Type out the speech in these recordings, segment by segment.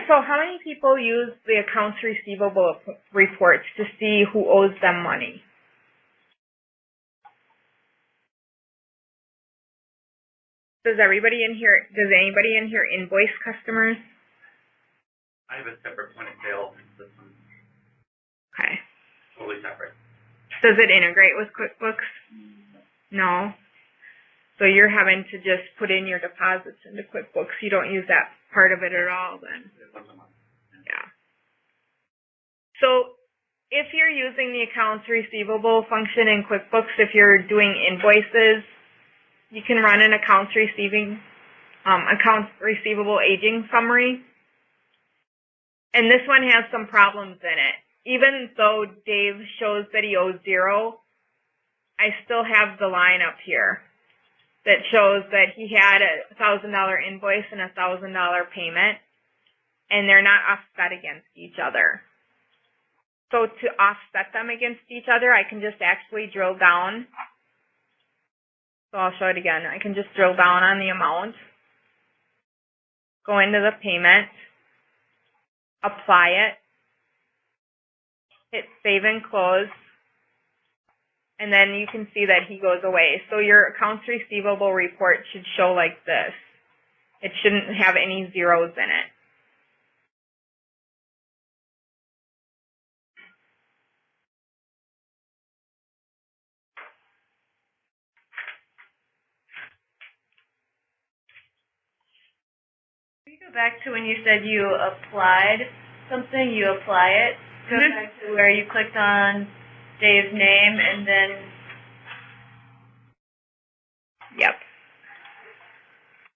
So how many people use the accounts receivable reports to see who owes them money? Does anybody in here invoice customers? I have a separate point of sale system. Okay. Totally separate. Does it integrate with QuickBooks? No. So you're having to just put in your deposits into QuickBooks. You don't use that part of it at all then? Yeah. So if you're using the accounts receivable function in QuickBooks, if you're doing invoices, you can run an accounts receivable aging summary. And this one has some problems in it. Even though Dave shows that he owes 0, I still have the line up here that shows that he had a $1,000 invoice and a $1,000 payment, and they're not offset against each other. So to offset them against each other, I can just actually drill down. So I'll show it again. I can just drill down on the amount, go into the payment, apply it, hit save and close, and then you can see that he goes away. So your accounts receivable report should show like this. It shouldn't have any zeros in it. Can you go back to when you said you applied something, you apply it? Go back to where you clicked on Dave's name and then... Yep.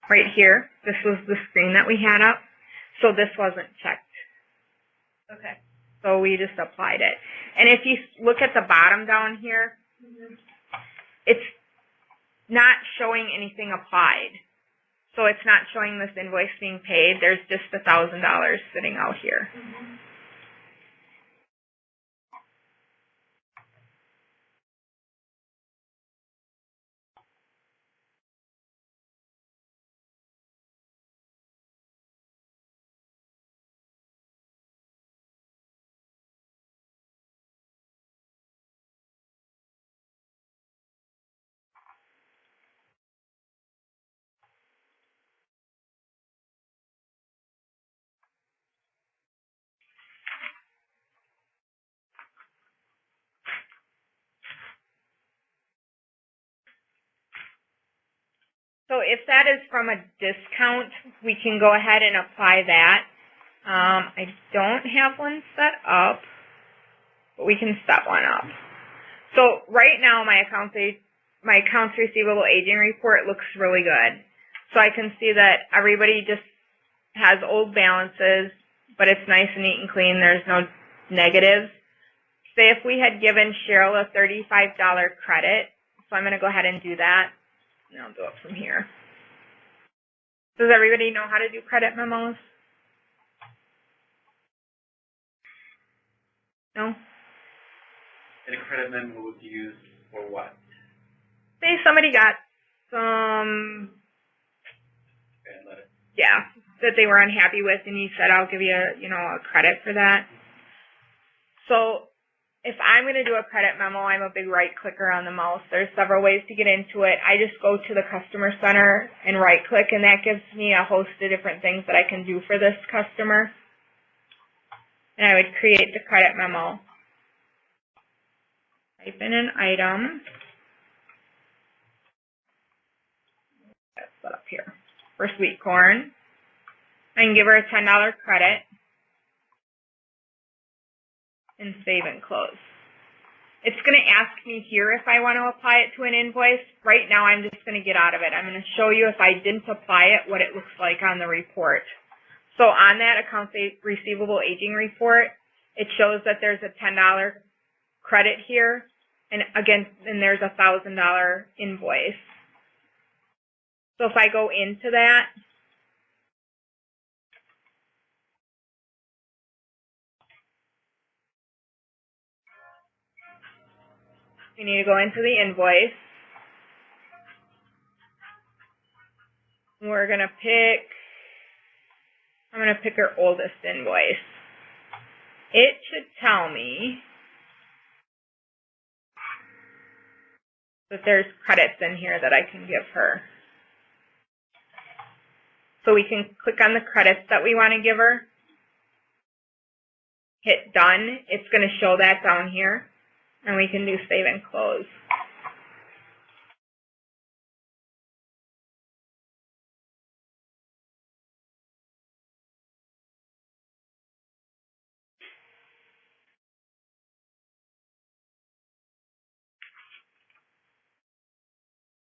Right here, this was the screen that we had up. So this wasn't checked. Okay. So we just applied it. And if you look at the bottom down here, it's not showing anything applied. So it's not showing this invoice being paid. There's just $1,000 sitting out here. So if that is from a discount, we can go ahead and apply that. I don't have one set up, but we can set one up. So right now my accounts receivable aging report looks really good. So I can see that everybody just has old balances, but it's nice and neat and clean. There's no negatives. Say if we had given Cheryl a $35 credit, so I'm going to go ahead and do that. And I'll do it from here. Does everybody know how to do credit memos? No? And a credit memo would be used for what? Say somebody got some, Bad letter. yeah, that they were unhappy with, and you said, I'll give you, a credit for that. So if I'm going to do a credit memo, I'm a big right clicker on the mouse. There's several ways to get into it. I just go to the customer center and right click, and that gives me a host of different things that I can do for this customer. And I would create the credit memo. Type in an item. That's set up here for sweet corn. I can give her a $10 credit. And save and close. It's going to ask me here if I want to apply it to an invoice. Right now, I'm just going to get out of it. I'm going to show you if I didn't apply it, what it looks like on the report. So on that accounts receivable aging report, it shows that there's a $10 credit here, and again, and there's a $1,000 invoice. So if I go into that, we need to go into the invoice. We're going to pick, I'm going to pick her oldest invoice. It should tell me that there's credits in here that I can give her. So we can click on the credits that we want to give her. Hit done. It's going to show that down here. And we can do save and close.